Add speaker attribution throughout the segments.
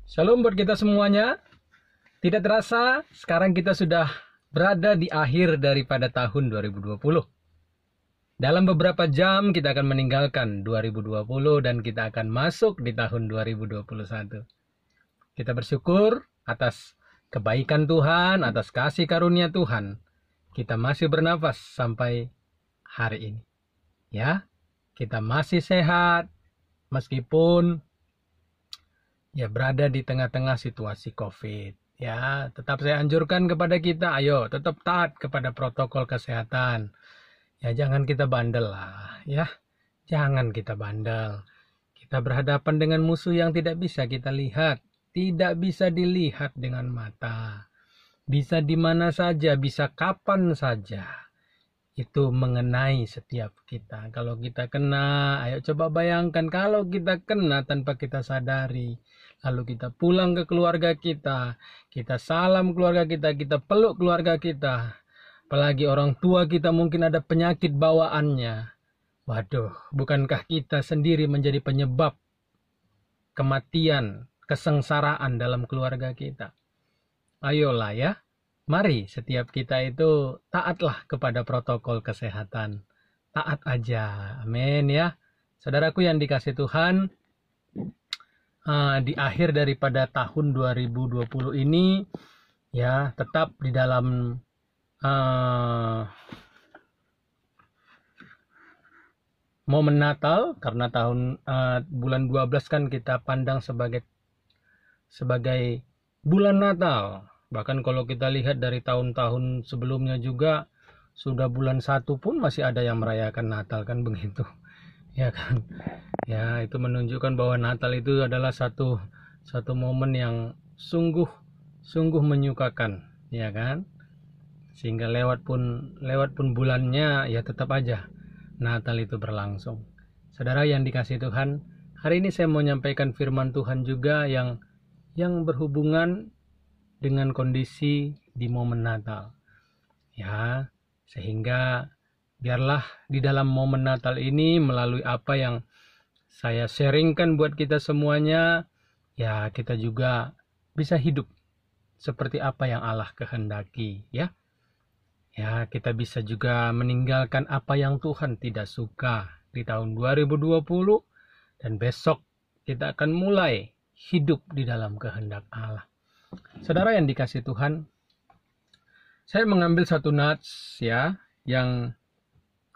Speaker 1: Shalom buat kita semuanya. Tidak terasa, sekarang kita sudah berada di akhir daripada tahun 2020. Dalam beberapa jam kita akan meninggalkan 2020 dan kita akan masuk di tahun 2021. Kita bersyukur atas kebaikan Tuhan, atas kasih karunia Tuhan. Kita masih bernafas sampai hari ini. Ya, kita masih sehat meskipun berada di tengah-tengah situasi COVID. Ya, tetap saya anjurkan kepada kita, ayo tetap taat kepada protokol kesehatan. Ya, jangan kita bandel lah, ya. Jangan kita bandel. Kita berhadapan dengan musuh yang tidak bisa kita lihat, tidak bisa dilihat dengan mata. Bisa di mana saja, bisa kapan saja. Itu mengenai setiap kita. Kalau kita kena, ayo coba bayangkan kalau kita kena tanpa kita sadari. Lalu kita pulang ke keluarga kita salam keluarga kita peluk keluarga kita. Apalagi orang tua kita mungkin ada penyakit bawaannya. Waduh, bukankah kita sendiri menjadi penyebab kematian, kesengsaraan dalam keluarga kita? Ayolah ya, mari setiap kita itu taatlah kepada protokol kesehatan. Taat aja, amin ya. Saudaraku yang dikasih Tuhan, di akhir daripada tahun 2020 ini ya tetap di dalam momen Natal, karena bulan 12 kan kita pandang sebagai bulan Natal. Bahkan kalau kita lihat dari tahun-tahun sebelumnya juga sudah bulan 1 pun masih ada yang merayakan Natal, kan begitu. Ya kan? Ya, itu menunjukkan bahwa Natal itu adalah satu momen yang sungguh menyukakan, ya kan? Sehingga lewat pun bulannya, ya tetap aja Natal itu berlangsung. Saudara yang dikasihi Tuhan, hari ini saya mau menyampaikan firman Tuhan juga yang berhubungan dengan kondisi di momen Natal. Ya, sehingga biarlah di dalam momen Natal ini melalui apa yang saya sharingkan buat kita semuanya, ya kita juga bisa hidup seperti apa yang Allah kehendaki, ya. Ya, kita bisa juga meninggalkan apa yang Tuhan tidak suka di tahun 2020 dan besok kita akan mulai hidup di dalam kehendak Allah. Saudara yang dikasih Tuhan, saya mengambil satu nats ya yang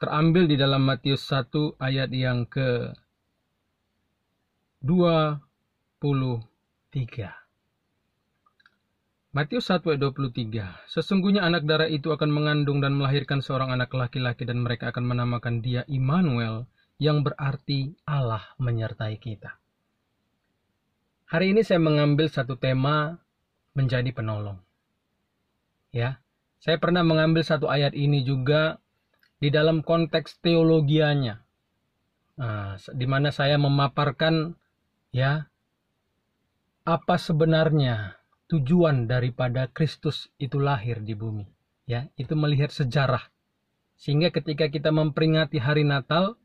Speaker 1: terambil di dalam Matius 1 ayat yang ke-23. Matius 1 ayat 23. Sesungguhnya anak darah itu akan mengandung dan melahirkan seorang anak laki-laki dan mereka akan menamakan dia Immanuel, yang berarti Allah menyertai kita. Hari ini saya mengambil satu tema menjadi penolong. Ya, saya pernah mengambil satu ayat ini juga di dalam konteks teologianya, di mana saya memaparkan ya apa sebenarnya tujuan daripada Kristus itu lahir di bumi. Ya, itu melihat sejarah, sehingga ketika kita memperingati hari Natal,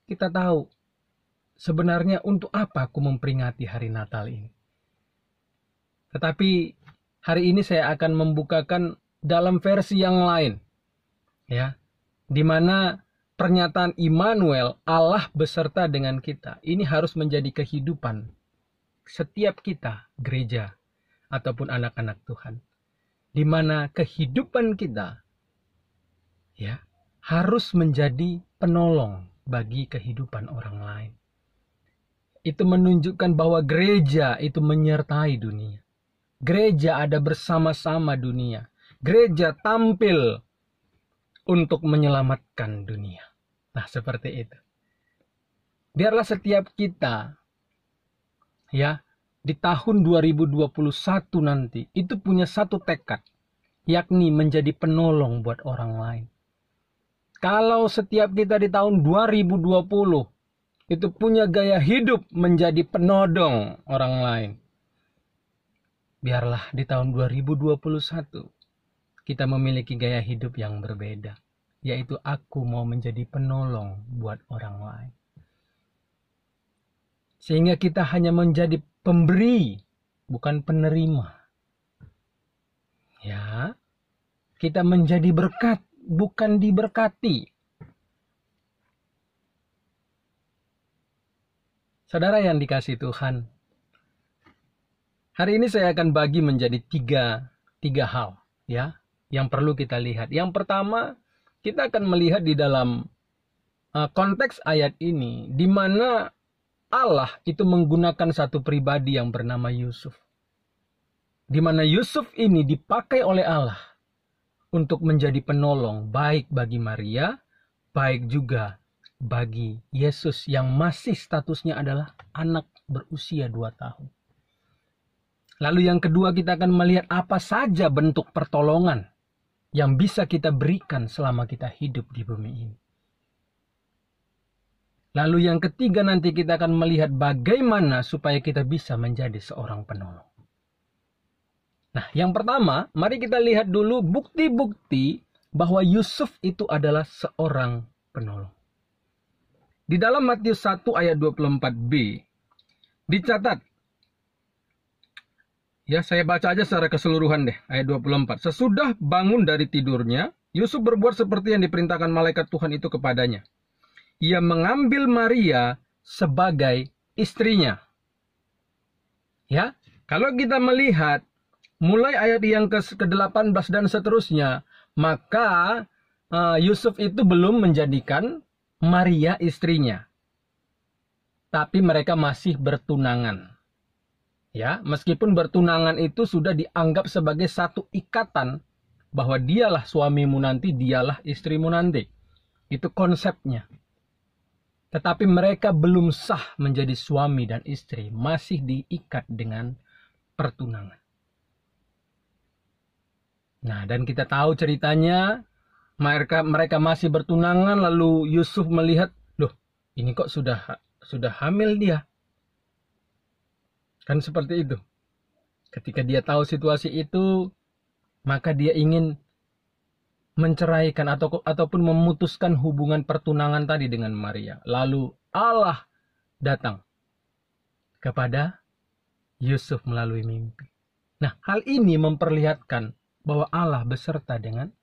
Speaker 1: kita tahu sebenarnya untuk apa aku memperingati hari Natal ini. Tetapi hari ini saya akan membukakan dalam versi yang lain, ya. Di mana pernyataan Immanuel, Allah beserta dengan kita, ini harus menjadi kehidupan setiap kita, gereja ataupun anak-anak Tuhan. Di mana kehidupan kita ya harus menjadi penolong bagi kehidupan orang lain. Itu menunjukkan bahwa gereja itu menyertai dunia. Gereja ada bersama-sama dunia. Gereja tampil untuk menyelamatkan dunia. Nah, seperti itu. Biarlah setiap kita ya di tahun 2021 nanti itu punya satu tekad, yakni menjadi penolong buat orang lain. Kalau setiap kita di tahun 2020 itu punya gaya hidup menjadi penodong orang lain, biarlah di tahun 2021 kita memiliki gaya hidup yang berbeda, yaitu aku mau menjadi penolong buat orang lain. Sehingga kita hanya menjadi pemberi bukan penerima. Ya, kita menjadi berkat, bukan diberkati. Saudara yang dikasihi Tuhan, hari ini saya akan bagi menjadi tiga hal ya yang perlu kita lihat. Yang pertama, kita akan melihat di dalam konteks ayat ini, di mana Allah itu menggunakan satu pribadi yang bernama Yusuf. Di mana Yusuf ini dipakai oleh Allah untuk menjadi penolong baik bagi Maria, baik juga bagi Yesus yang masih statusnya adalah anak berusia 2 tahun. Lalu yang kedua, kita akan melihat apa saja bentuk pertolongan yang bisa kita berikan selama kita hidup di bumi ini. Lalu yang ketiga, nanti kita akan melihat bagaimana supaya kita bisa menjadi seorang penolong. Nah, yang pertama, mari kita lihat dulu bukti-bukti bahwa Yusuf itu adalah seorang penolong. Di dalam Matius 1 ayat 24b, dicatat, ya saya baca aja secara keseluruhan deh, ayat 24. Sesudah bangun dari tidurnya, Yusuf berbuat seperti yang diperintahkan malaikat Tuhan itu kepadanya. Ia mengambil Maria sebagai istrinya. Ya, kalau kita melihat mulai ayat yang ke-18 dan seterusnya, maka Yusuf itu belum menjadikan Maria istrinya. Tapi mereka masih bertunangan. Ya, meskipun bertunangan itu sudah dianggap sebagai satu ikatan bahwa dialah suamimu nanti, dialah istrimu nanti. Itu konsepnya. Tetapi mereka belum sah menjadi suami dan istri, masih diikat dengan pertunangan. Nah, dan kita tahu ceritanya, mereka masih bertunangan, lalu Yusuf melihat, loh, ini kok sudah hamil dia. Kan seperti itu. Ketika dia tahu situasi itu, maka dia ingin menceraikan ataupun memutuskan hubungan pertunangan tadi dengan Maria. Lalu Allah datang kepada Yusuf melalui mimpi. Nah, hal ini memperlihatkan bahwa Allah beserta dengan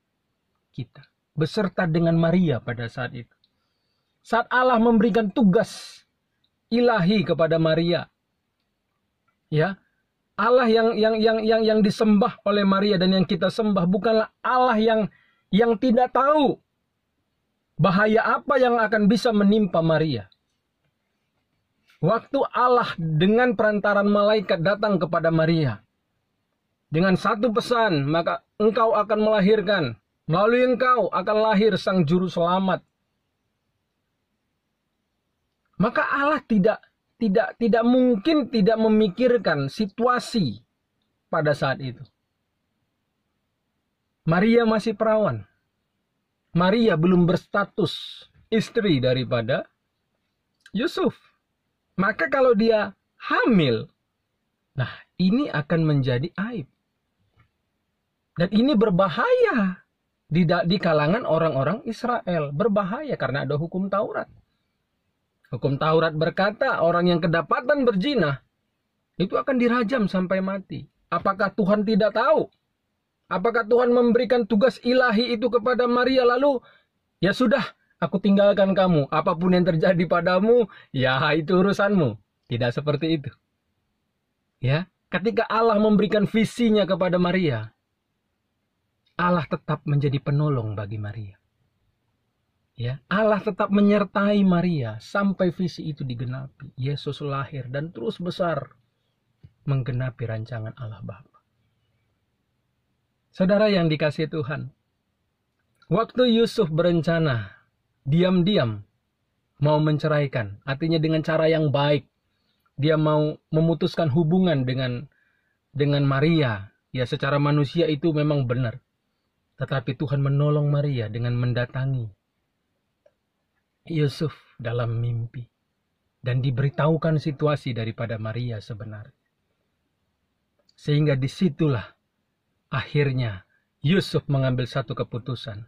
Speaker 1: kita. Beserta dengan Maria pada saat itu. Saat Allah memberikan tugas ilahi kepada Maria. Ya, Allah yang disembah oleh Maria dan yang kita sembah bukanlah Allah yang tidak tahu bahaya apa yang akan bisa menimpa Maria. Waktu Allah dengan perantaran malaikat datang kepada Maria dengan satu pesan, maka engkau akan melahirkan, melalui engkau akan lahir sang juru selamat. Maka Allah tidak mungkin tidak memikirkan situasi pada saat itu. Maria masih perawan. Maria belum berstatus istri daripada Yusuf. Maka kalau dia hamil, nah ini akan menjadi aib. Dan ini berbahaya di kalangan orang-orang Israel. Berbahaya karena ada hukum Taurat. Hukum Taurat berkata orang yang kedapatan berzina itu akan dirajam sampai mati. Apakah Tuhan tidak tahu? Apakah Tuhan memberikan tugas ilahi itu kepada Maria lalu ya sudah aku tinggalkan kamu. Apapun yang terjadi padamu ya itu urusanmu. Tidak seperti itu. Ya, ketika Allah memberikan visinya kepada Maria, Allah tetap menjadi penolong bagi Maria. Ya, Allah tetap menyertai Maria sampai visi itu digenapi. Yesus lahir dan terus besar menggenapi rancangan Allah Bapa. Saudara yang dikasihi Tuhan, waktu Yusuf berencana diam-diam mau menceraikan, artinya dengan cara yang baik, dia mau memutuskan hubungan dengan Maria. Ya, secara manusia itu memang benar. Tetapi Tuhan menolong Maria dengan mendatangi Yusuf dalam mimpi. Dan diberitahukan situasi daripada Maria sebenarnya. Sehingga disitulah akhirnya Yusuf mengambil satu keputusan.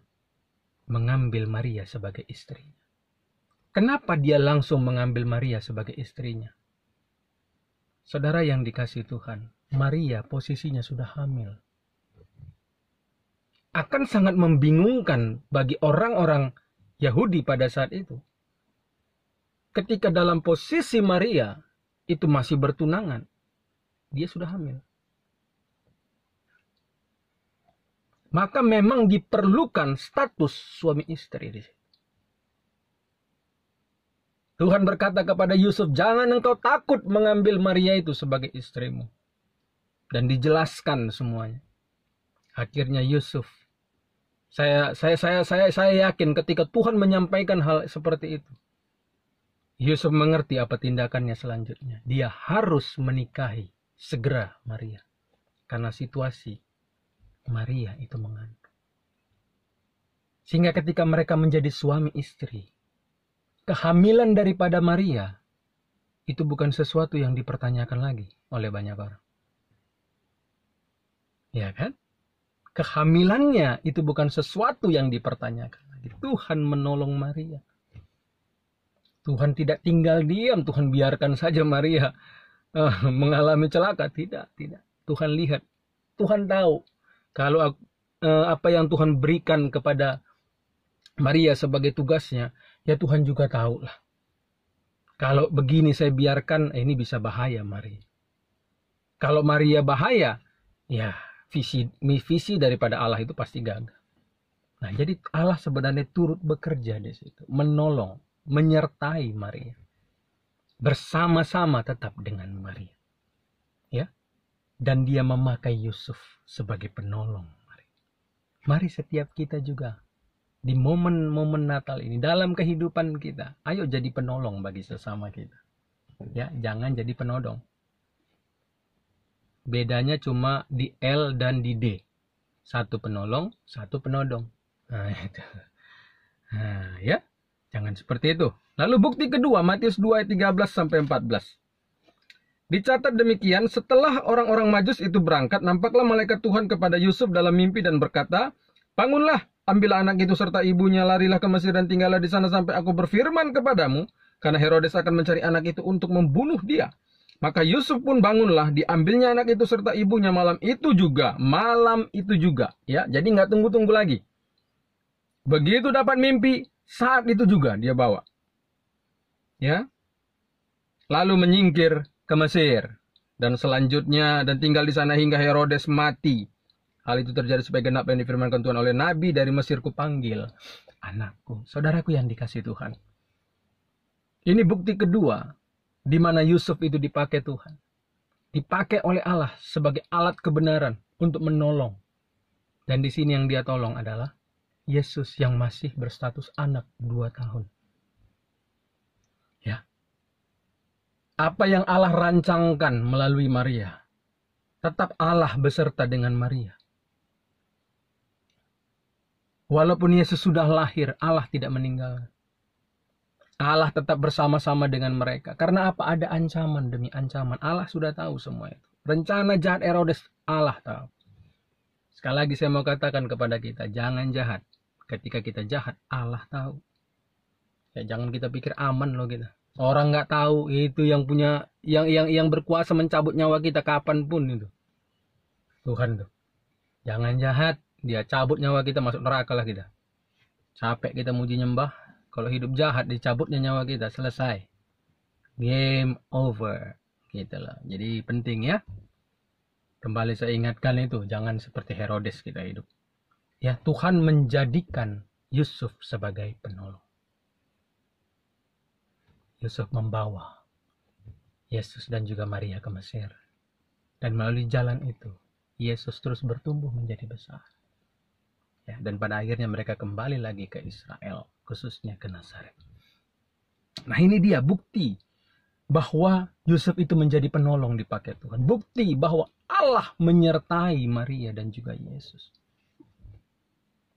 Speaker 1: Mengambil Maria sebagai istrinya. Kenapa dia langsung mengambil Maria sebagai istrinya? Saudara yang dikasihi Tuhan, Maria posisinya sudah hamil. Akan sangat membingungkan bagi orang-orang Yahudi pada saat itu. Ketika dalam posisi Maria itu masih bertunangan, dia sudah hamil. Maka memang diperlukan status suami istri di situ. Tuhan berkata kepada Yusuf, jangan engkau takut mengambil Maria itu sebagai istrimu. Dan dijelaskan semuanya. Akhirnya Yusuf, saya yakin ketika Tuhan menyampaikan hal seperti itu, Yusuf mengerti apa tindakannya selanjutnya. Dia harus menikahi segera Maria. Karena situasi Maria itu mengandung. Sehingga ketika mereka menjadi suami istri, kehamilan daripada Maria itu bukan sesuatu yang dipertanyakan lagi oleh banyak orang. Ya kan? Kehamilannya itu bukan sesuatu yang dipertanyakan lagi. Tuhan menolong Maria. Tuhan tidak tinggal diam, Tuhan biarkan saja Maria mengalami celaka. Tidak. Tuhan lihat, Tuhan tahu kalau apa yang Tuhan berikan kepada Maria sebagai tugasnya, ya Tuhan juga tahu lah. Kalau begini saya biarkan, ini bisa bahaya Maria. Kalau Maria bahaya, ya visi daripada Allah itu pasti gagal. Nah, jadi Allah sebenarnya turut bekerja di situ, menolong, menyertai Maria. Bersama-sama tetap dengan Maria. Ya. Dan dia memakai Yusuf sebagai penolong Maria. Mari setiap kita juga di momen-momen Natal ini, dalam kehidupan kita, ayo jadi penolong bagi sesama kita. Ya, jangan jadi penodong. Bedanya cuma di L dan di D. Satu penolong, satu penodong. Nah, itu. Nah, ya. Jangan seperti itu. Lalu bukti kedua, Matius 2 ayat 13 sampai 14. Dicatat demikian, setelah orang-orang Majus itu berangkat, nampaklah malaikat Tuhan kepada Yusuf dalam mimpi dan berkata, bangunlah, ambillah anak itu serta ibunya, larilah ke Mesir dan tinggallah di sana sampai aku berfirman kepadamu, karena Herodes akan mencari anak itu untuk membunuh dia. Maka Yusuf pun bangunlah, diambilnya anak itu serta ibunya malam itu juga. Ya, jadi nggak tunggu-tunggu lagi. Begitu dapat mimpi, saat itu juga dia bawa. Ya, lalu menyingkir ke Mesir dan selanjutnya dan tinggal di sana hingga Herodes mati. Hal itu terjadi supaya genap yang difirmankan Tuhan oleh Nabi, dari Mesir kupanggil anakku. Saudaraku yang dikasih Tuhan. Ini bukti kedua di mana Yusuf itu dipakai Tuhan. Dipakai oleh Allah sebagai alat kebenaran untuk menolong. Dan di sini yang dia tolong adalah Yesus yang masih berstatus anak 2 tahun. Ya. Apa yang Allah rancangkan melalui Maria, tetap Allah beserta dengan Maria. Walaupun Yesus sudah lahir, Allah tidak meninggalkan. Allah tetap bersama-sama dengan mereka. Karena apa? Ada ancaman demi ancaman. Allah sudah tahu semua itu. Rencana jahat Herodes, Allah tahu. Sekali lagi saya mau katakan kepada kita, jangan jahat. Ketika kita jahat, Allah tahu. Ya, jangan kita pikir aman loh kita. Orang nggak tahu itu yang punya, yang berkuasa mencabut nyawa kita kapanpun itu. Tuhan tuh. Jangan jahat, dia cabut nyawa kita, masuk neraka lah kita. Capek kita muji nyembah. Kalau hidup jahat, dicabutnya nyawa kita, selesai. Game over. Gitu loh. Jadi penting ya. Kembali saya ingatkan itu, jangan seperti Herodes kita hidup. Ya, Tuhan menjadikan Yusuf sebagai penolong. Yusuf membawa Yesus dan juga Maria ke Mesir. Dan melalui jalan itu, Yesus terus bertumbuh menjadi besar. Ya, dan pada akhirnya mereka kembali lagi ke Israel, khususnya ke Nazaret. Nah, ini dia bukti bahwa Yusuf itu menjadi penolong dipakai Tuhan. Bukti bahwa Allah menyertai Maria dan juga Yesus.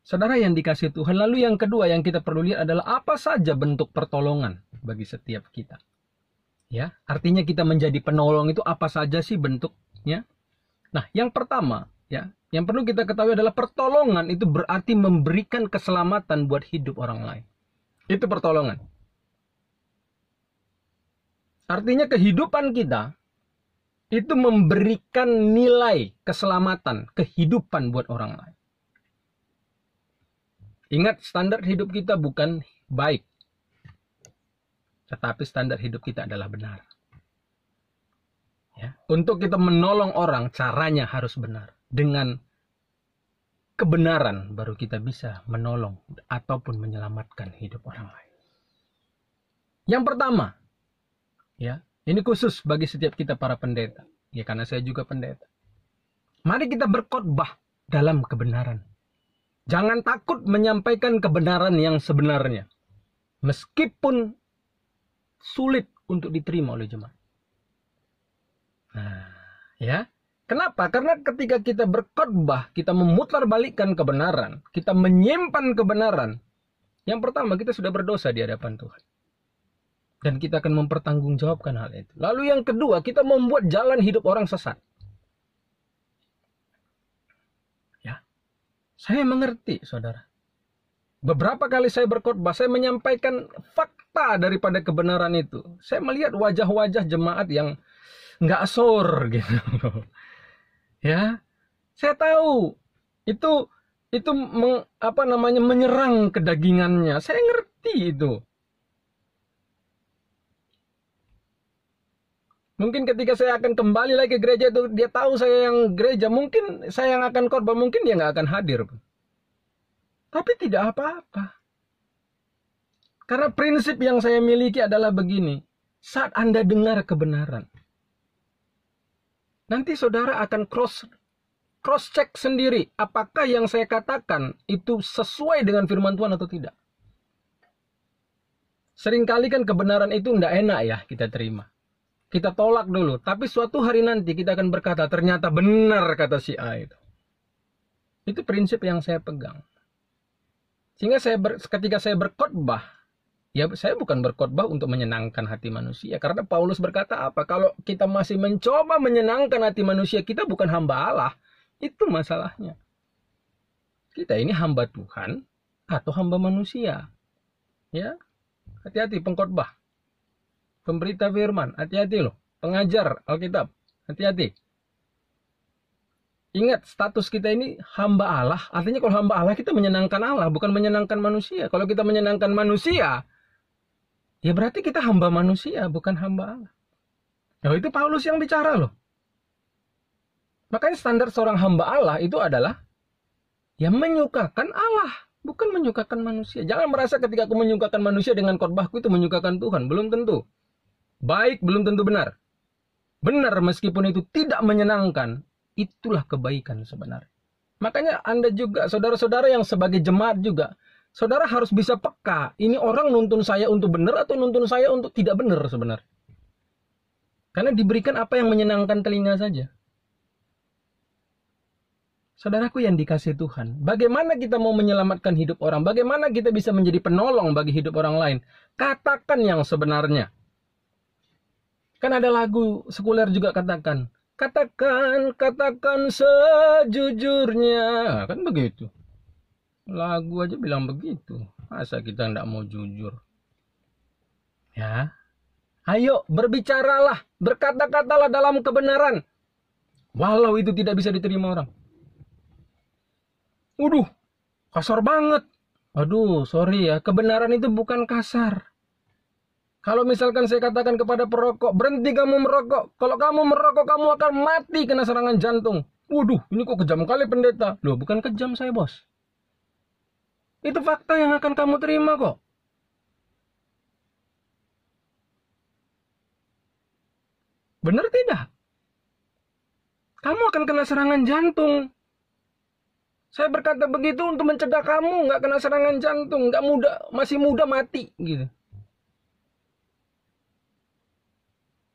Speaker 1: Saudara yang dikasihi Tuhan, lalu yang kedua yang kita perlu lihat adalah apa saja bentuk pertolongan bagi setiap kita. Ya, artinya kita menjadi penolong itu apa saja sih bentuknya? Nah, yang pertama, ya, yang perlu kita ketahui adalah pertolongan itu berarti memberikan keselamatan buat hidup orang lain. Itu pertolongan. Artinya kehidupan kita itu memberikan nilai keselamatan, kehidupan buat orang lain. Ingat, standar hidup kita bukan baik, tetapi standar hidup kita adalah benar. Ya. Untuk kita menolong orang, caranya harus benar. Dengan kebenaran baru kita bisa menolong ataupun menyelamatkan hidup orang lain. Yang pertama, ya, ini khusus bagi setiap kita para pendeta. Ya, karena saya juga pendeta. Mari kita berkhotbah dalam kebenaran. Jangan takut menyampaikan kebenaran yang sebenarnya. Meskipun sulit untuk diterima oleh jemaat. Nah, ya. Kenapa? Karena ketika kita berkhotbah, kita memutarbalikkan kebenaran, kita menyimpan kebenaran. Yang pertama, kita sudah berdosa di hadapan Tuhan. Dan kita akan mempertanggungjawabkan hal itu. Lalu yang kedua, kita membuat jalan hidup orang sesat. Ya, saya mengerti, saudara. Beberapa kali saya berkhotbah, saya menyampaikan fakta daripada kebenaran itu. Saya melihat wajah-wajah jemaat yang nggak sor gitu. Ya, saya tahu itu menyerang kedagingannya. Saya ngerti itu. Mungkin ketika saya akan kembali lagi ke gereja itu, dia tahu saya yang gereja, mungkin saya yang akan korban, mungkin dia nggak akan hadir. Tapi tidak apa-apa. Karena prinsip yang saya miliki adalah begini, saat Anda dengar kebenaran, nanti saudara akan cross-check sendiri, apakah yang saya katakan itu sesuai dengan firman Tuhan atau tidak. Seringkali kan kebenaran itu tidak enak ya kita terima. Kita tolak dulu, tapi suatu hari nanti kita akan berkata, ternyata benar kata si A itu. Itu prinsip yang saya pegang. Sehingga ketika saya berkhotbah, ya saya bukan berkhotbah untuk menyenangkan hati manusia. Karena Paulus berkata apa? Kalau kita masih mencoba menyenangkan hati manusia, kita bukan hamba Allah. Itu masalahnya. Kita ini hamba Tuhan atau hamba manusia. Ya, hati-hati pengkhotbah. Pemberita firman, hati-hati loh. Pengajar Alkitab, hati-hati. Ingat, status kita ini hamba Allah. Artinya kalau hamba Allah, kita menyenangkan Allah, bukan menyenangkan manusia. Kalau kita menyenangkan manusia, ya berarti kita hamba manusia, bukan hamba Allah. Nah, itu Paulus yang bicara loh. Makanya standar seorang hamba Allah itu adalah ya menyukakan Allah, bukan menyukakan manusia. Jangan merasa ketika aku menyukakan manusia dengan khotbahku itu menyukakan Tuhan. Belum tentu. Baik belum tentu benar. Benar meskipun itu tidak menyenangkan, itulah kebaikan sebenarnya. Makanya Anda juga, saudara-saudara yang sebagai jemaat juga, saudara harus bisa peka. Ini orang nuntun saya untuk benar atau nuntun saya untuk tidak benar sebenarnya. Karena diberikan apa yang menyenangkan telinga saja. Saudaraku yang dikasih Tuhan, bagaimana kita mau menyelamatkan hidup orang? Bagaimana kita bisa menjadi penolong bagi hidup orang lain? Katakan yang sebenarnya. Kan ada lagu sekuler juga katakan, katakan sejujurnya. Kan begitu. Lagu aja bilang begitu. Masa kita tidak mau jujur? Ya. Ayo berbicaralah, berkata-katalah dalam kebenaran. Walau itu tidak bisa diterima orang. Waduh, kasar banget. Aduh, sorry ya, kebenaran itu bukan kasar. Kalau misalkan saya katakan kepada perokok, berhenti kamu merokok. Kalau kamu merokok, kamu akan mati kena serangan jantung. Waduh, ini kok kejam kali pendeta. Loh, bukan kejam saya, bos. Itu fakta yang akan kamu terima kok. Benar tidak? Kamu akan kena serangan jantung. Saya berkata begitu untuk mencegah kamu nggak kena serangan jantung, nggak muda, masih muda mati, gitu.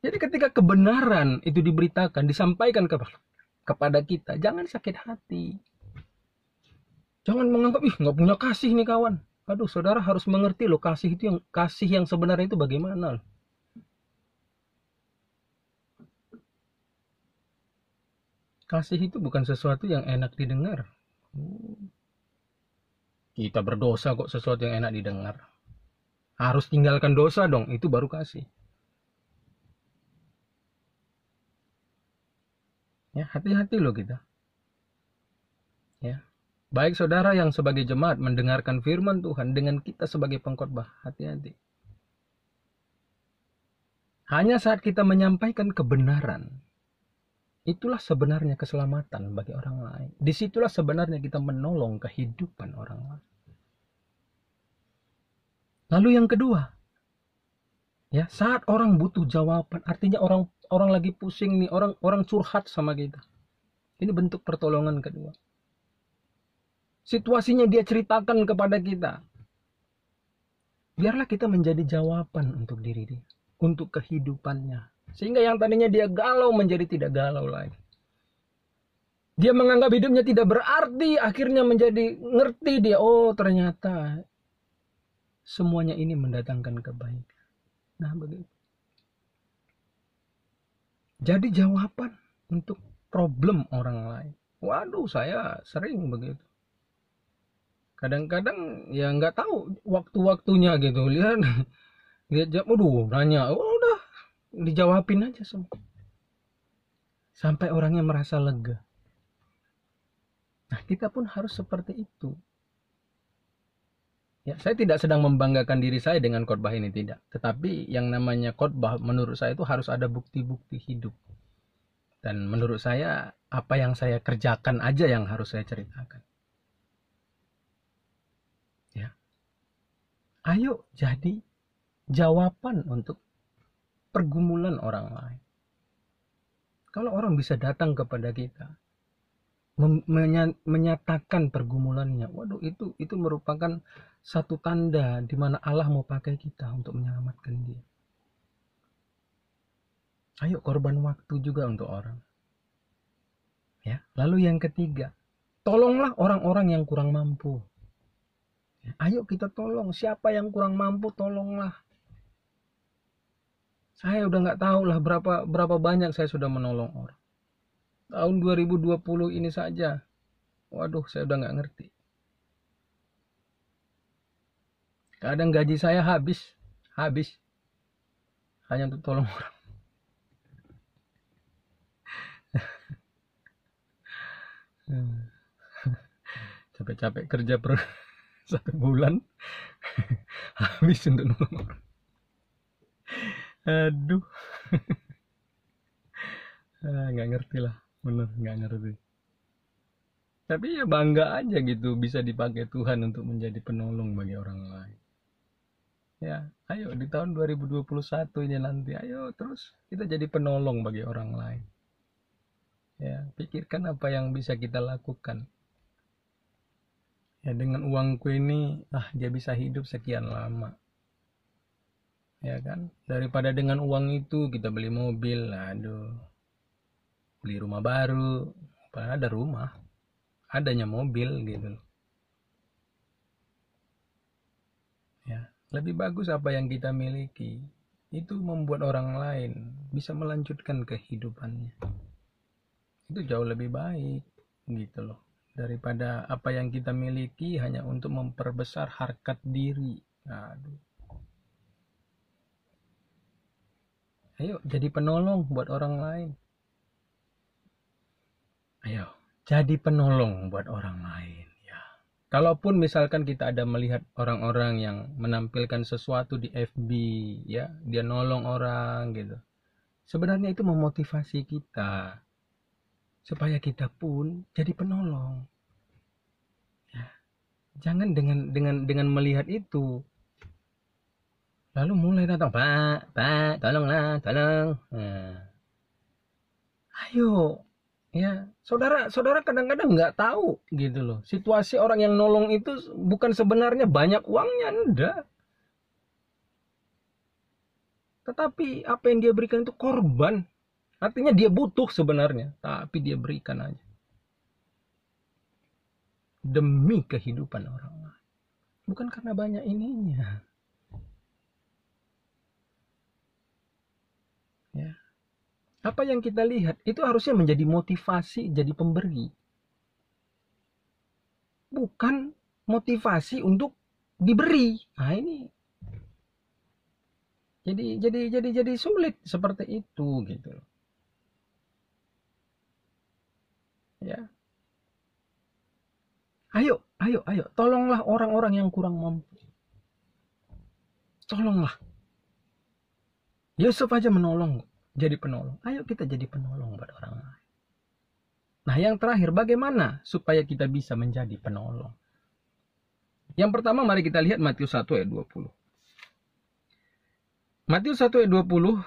Speaker 1: Jadi ketika kebenaran itu diberitakan, disampaikan kepada kita, jangan sakit hati. Jangan menganggap, ih nggak punya kasih nih kawan. Aduh, saudara harus mengerti loh, kasih yang sebenarnya itu bagaimana loh. Kasih itu bukan sesuatu yang enak didengar. Kita berdosa kok sesuatu yang enak didengar. Harus tinggalkan dosa dong, itu baru kasih. Ya, hati-hati loh kita. Ya. Baik saudara yang sebagai jemaat mendengarkan firman Tuhan dengan kita sebagai pengkhotbah, hati-hati. Hanya saat kita menyampaikan kebenaran, itulah sebenarnya keselamatan bagi orang lain. Disitulah sebenarnya kita menolong kehidupan orang lain. Lalu yang kedua, ya, saat orang butuh jawaban, artinya orang lagi pusing nih, orang curhat sama kita. Ini bentuk pertolongan kedua. Situasinya dia ceritakan kepada kita. Biarlah kita menjadi jawaban untuk diri dia, untuk kehidupannya. Sehingga yang tadinya dia galau menjadi tidak galau lagi. Dia menganggap hidupnya tidak berarti, akhirnya menjadi ngerti dia, oh ternyata semuanya ini mendatangkan kebaikan. Nah, begitu. Jadi jawaban untuk problem orang lain. Waduh, saya sering begitu. Kadang-kadang ya nggak tahu waktu-waktunya gitu. Lihat jam, nanya, udah dijawabin aja semua. Sampai orangnya merasa lega. Nah, kita pun harus seperti itu. Ya, saya tidak sedang membanggakan diri saya dengan khotbah ini, tidak. Tetapi yang namanya khotbah menurut saya itu harus ada bukti-bukti hidup. Dan menurut saya apa yang saya kerjakan aja yang harus saya ceritakan. Ya. Ayo jadi jawaban untuk pergumulan orang lain. Kalau orang bisa datang kepada kita menyatakan pergumulannya, waduh, itu merupakan satu tanda di mana Allah mau pakai kita untuk menyelamatkan dia. Ayo korban waktu juga untuk orang. Ya, lalu yang ketiga, tolonglah orang-orang yang kurang mampu. Ya, ayo kita tolong, siapa yang kurang mampu tolonglah. Saya udah nggak tahu lah berapa banyak saya sudah menolong orang. Tahun 2020 ini saja, waduh, saya udah nggak ngerti. Kadang gaji saya habis hanya untuk tolong orang. Capek-capek kerja per 1 bulan habis untuk nolong orang. Aduh, nggak ngerti lah, bener nggak ngerti. Tapi ya bangga aja gitu bisa dipakai Tuhan untuk menjadi penolong bagi orang lain. Ya, ayo di tahun 2021 ini nanti, ayo terus kita jadi penolong bagi orang lain. Ya, pikirkan apa yang bisa kita lakukan. Ya, dengan uangku ini, dia bisa hidup sekian lama. Ya kan? Daripada dengan uang itu kita beli mobil, aduh. Beli rumah baru, padahal ada rumah, adanya mobil gitu. Ya, lebih bagus apa yang kita miliki. Itu membuat orang lain bisa melanjutkan kehidupannya. Itu jauh lebih baik gitu loh. Daripada apa yang kita miliki hanya untuk memperbesar harkat diri. Aduh. Ayo jadi penolong buat orang lain. Ayo jadi penolong buat orang lain ya. Kalaupun misalkan kita ada melihat orang-orang yang menampilkan sesuatu di FB ya, dia nolong orang gitu. Sebenarnya itu memotivasi kita supaya kita pun jadi penolong. Ya. Jangan dengan melihat itu lalu mulai datang, Pak, tolonglah, tolong. Nah, ayo, ya, saudara kadang-kadang nggak tahu gitu loh. Situasi orang yang nolong itu bukan sebenarnya banyak uangnya, enggak. Tetapi apa yang dia berikan itu korban. Artinya dia butuh sebenarnya, tapi dia berikan aja. Demi kehidupan orang lain. Bukan karena banyak ininya. Ya. Apa yang kita lihat itu harusnya menjadi motivasi jadi pemberi. Bukan motivasi untuk diberi. Nah, ini jadi sulit seperti itu gitu. Ya. Ayo, tolonglah orang-orang yang kurang mampu. Tolonglah. Yusuf aja menolong, jadi penolong. Ayo kita jadi penolong buat orang lain. Nah, yang terakhir, bagaimana supaya kita bisa menjadi penolong? Yang pertama, mari kita lihat Matius 1 ayat 20. Matius 1 ayat 20.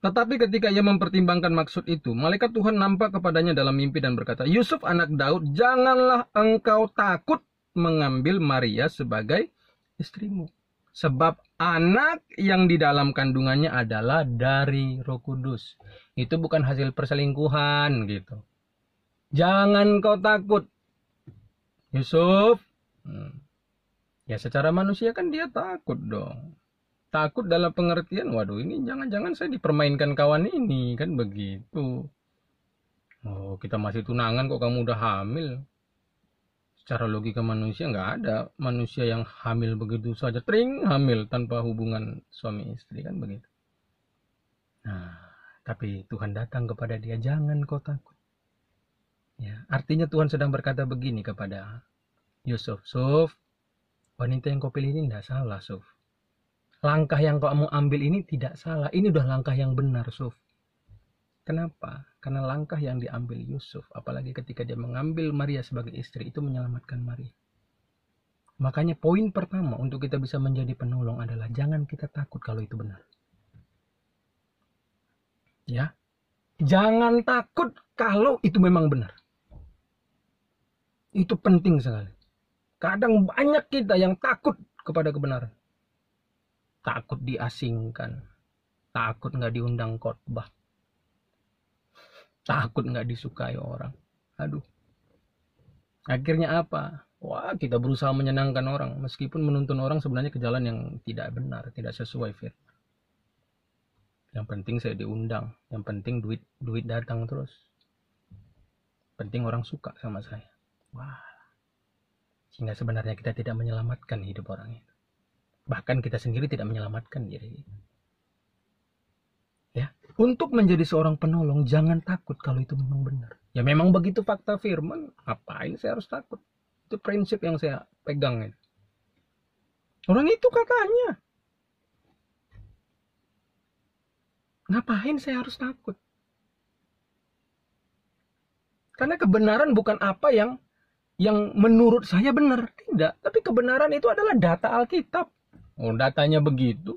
Speaker 1: Tetapi ketika ia mempertimbangkan maksud itu, malaikat Tuhan nampak kepadanya dalam mimpi dan berkata, Yusuf anak Daud, janganlah engkau takut mengambil Maria sebagai istrimu. Sebab anak yang di dalam kandungannya adalah dari Roh Kudus. Itu bukan hasil perselingkuhan gitu. Jangan kau takut, Yusuf. Ya secara manusia kan dia takut dong. Takut dalam pengertian, waduh ini jangan-jangan saya dipermainkan kawan ini, kan begitu. Oh, kita masih tunangan kok kamu udah hamil. Secara logika manusia nggak ada manusia yang hamil begitu saja, tring hamil tanpa hubungan suami istri, kan begitu. Nah, tapi Tuhan datang kepada dia, jangan kau takut. Ya, artinya Tuhan sedang berkata begini kepada Yusuf, Suf, wanita yang kau pilih ini tidak salah, Suf. Langkah yang kamu ambil ini tidak salah. Ini udah langkah yang benar, Suf. Kenapa? Karena langkah yang diambil Yusuf, apalagi ketika dia mengambil Maria sebagai istri, itu menyelamatkan Maria. Makanya poin pertama untuk kita bisa menjadi penolong adalah jangan kita takut kalau itu benar. Ya. Jangan takut kalau itu memang benar. Itu penting sekali. Kadang banyak kita yang takut kepada kebenaran. Takut diasingkan, takut nggak diundang khotbah, takut nggak disukai orang. Aduh, akhirnya apa? Wah, kita berusaha menyenangkan orang, meskipun menuntun orang sebenarnya ke jalan yang tidak benar, tidak sesuai firman. Yang penting saya diundang, yang penting duit datang terus. Penting orang suka sama saya. Wah, sehingga sebenarnya kita tidak menyelamatkan hidup orang itu. Bahkan kita sendiri tidak menyelamatkan diri. Ya, untuk menjadi seorang penolong jangan takut kalau itu memang benar. Ya memang begitu fakta firman, ngapain saya harus takut? Itu prinsip yang saya pegang. Orang itu katanya, ngapain saya harus takut? Karena kebenaran bukan apa yang menurut saya benar, tidak. Tapi kebenaran itu adalah data Alkitab. Oh, datanya begitu.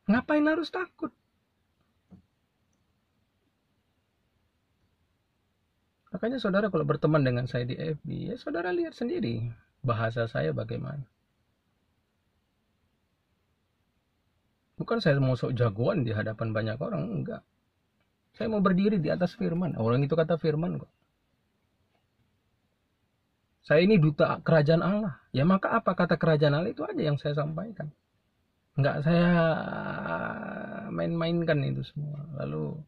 Speaker 1: Ngapain harus takut? Makanya saudara kalau berteman dengan saya di FB, ya saudara lihat sendiri bahasa saya bagaimana. Bukan saya mau sok jagoan di hadapan banyak orang, enggak. Saya mau berdiri di atas firman. Orang itu kata firman kok. Saya ini duta kerajaan Allah. Ya maka apa kata kerajaan Allah itu aja yang saya sampaikan. Enggak saya main-mainkan itu semua. Lalu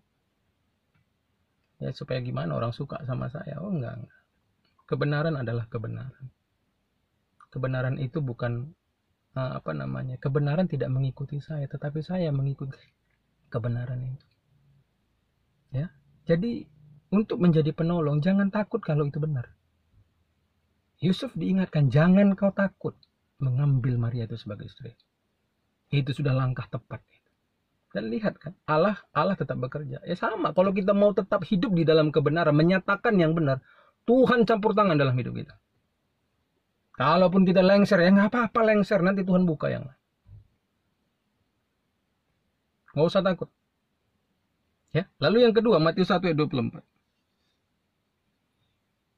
Speaker 1: ya supaya gimana orang suka sama saya. Oh enggak. Kebenaran adalah kebenaran. Kebenaran itu bukan kebenaran tidak mengikuti saya, tetapi saya mengikuti kebenaran itu. Ya. Jadi untuk menjadi penolong jangan takut kalau itu benar. Yusuf diingatkan, jangan kau takut mengambil Maria itu sebagai istri. Itu sudah langkah tepat. Dan lihat kan, Allah tetap bekerja. Ya sama, kalau kita mau tetap hidup di dalam kebenaran, menyatakan yang benar, Tuhan campur tangan dalam hidup kita. Kalaupun kita lengser, ya nggak apa-apa lengser, nanti Tuhan buka yang lain. Nggak usah takut. Ya, lalu yang kedua, Matius 1 ayat 24.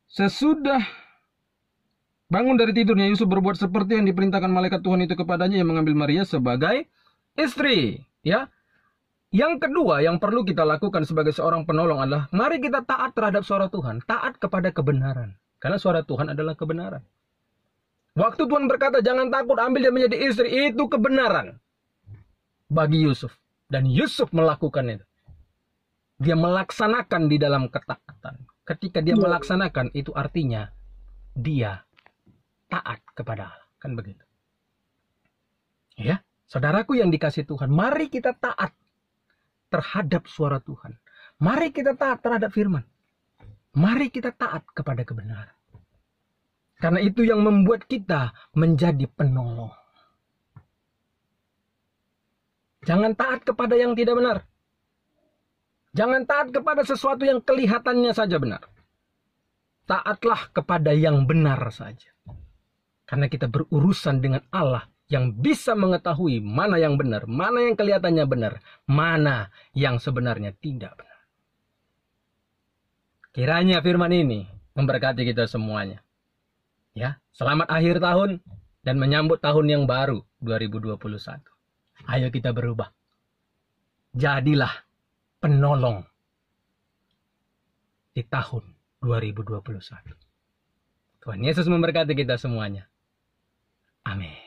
Speaker 1: Sesudah bangun dari tidurnya, Yusuf berbuat seperti yang diperintahkan malaikat Tuhan itu kepadanya, yang mengambil Maria sebagai istri. Ya. Yang kedua yang perlu kita lakukan sebagai seorang penolong adalah mari kita taat terhadap suara Tuhan, taat kepada kebenaran. Karena suara Tuhan adalah kebenaran. Waktu Tuhan berkata jangan takut ambil dia menjadi istri, itu kebenaran bagi Yusuf. Dan Yusuf melakukan itu. Dia melaksanakan di dalam ketaatan. Ketika dia melaksanakan, itu artinya dia taat kepada Allah. Kan begitu. Ya, saudaraku yang dikasih Tuhan, mari kita taat terhadap suara Tuhan. Mari kita taat terhadap firman. Mari kita taat kepada kebenaran. Karena itu yang membuat kita menjadi penolong. Jangan taat kepada yang tidak benar. Jangan taat kepada sesuatu yang kelihatannya saja benar. Taatlah kepada yang benar saja. Karena kita berurusan dengan Allah yang bisa mengetahui mana yang benar, mana yang kelihatannya benar, mana yang sebenarnya tidak benar. Kiranya firman ini memberkati kita semuanya. Ya, selamat akhir tahun dan menyambut tahun yang baru 2021. Ayo kita berubah. Jadilah penolong di tahun 2021. Tuhan Yesus memberkati kita semuanya. Amin.